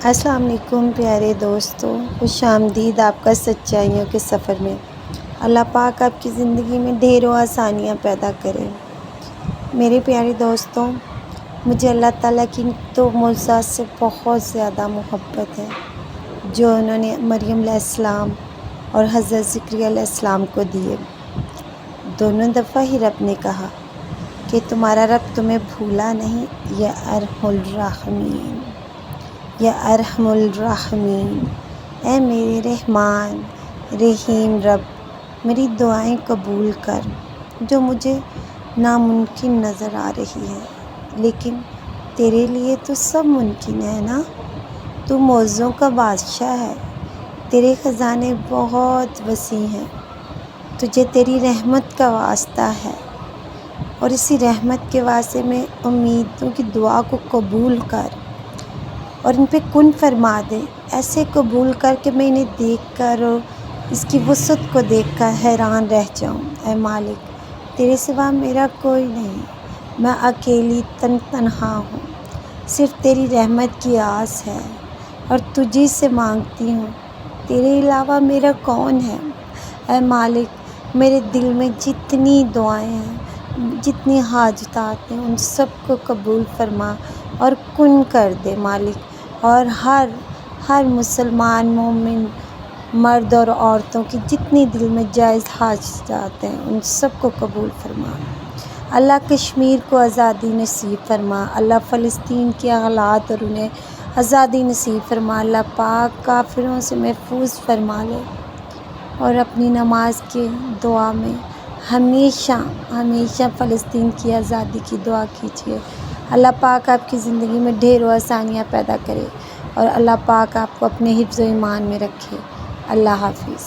अस्सलाम वालेकुम प्यारे दोस्तों, खुशामदीद आपका सच्चाइयों के सफ़र में। अल्लाह पाक आपकी ज़िंदगी में ढेरों आसानियाँ पैदा करे। मेरे प्यारे दोस्तों, मुझे अल्लाह ताला की तो मोअज़्ज़ात से बहुत ज़्यादा मोहब्बत है, जो उन्होंने मरियम अलैहिस्सलाम और हज़रत ज़करिया अलैहिस्सलाम को दिए। दोनों दफ़ा ही रब ने कहा कि तुम्हारा रब तुम्हें भूला नहीं, या अरहमुर राहिमीन, या अरहमुर राहिमीन। ऐ मेरे रहमान रहीम रब, मेरी दुआएं कबूल कर, जो मुझे नामुमकिन नज़र आ रही है, लेकिन तेरे लिए तो सब मुमकिन है ना। तू मौज़ों का बादशाह है, तेरे ख़ज़ाने बहुत वसी हैं, तुझे तेरी रहमत का वास्ता है, और इसी रहमत के वास्ते में उम्मीदों की दुआ को कबूल कर और इन पे कुन फरमा दे। ऐसे कबूल कर कि मैं इन्हें देख कर और इसकी वसअत को देख कर हैरान रह जाऊँ। ऐ मालिक, तेरे सिवा मेरा कोई नहीं, मैं अकेली तन्हा हूँ, सिर्फ़ तेरी रहमत की आस है और तुझी से मांगती हूँ, तेरे अलावा मेरा कौन है। ऐ मालिक, मेरे दिल में जितनी दुआएं हैं, जितनी हाजतात हैं, उन सब को कबूल फरमा और कुन कर दे मालिक। और हर मुसलमान मोमिन मर्द और औरतों की जितनी दिल में जायज़ हाजतात हैं, उन सब को कबूल फरमा। अल्लाह कश्मीर को आज़ादी नसीब फरमा। अल्लाह फ़लस्तीन के हालात और उन्हें आज़ादी नसीब फरमा। अल्लाह पाक काफिरों से महफूज फरमा ले, और अपनी नमाज के दुआ में हमेशा हमेशा फ़लस्तीन की आज़ादी की दुआ कीजिए। अल्लाह पाक आपकी ज़िंदगी में ढेरों आसानियाँ पैदा करे, और अल्लाह पाक आपको अपने हिफ्ज़-ओ-ईमान में रखे। अल्लाह हाफ़िज़।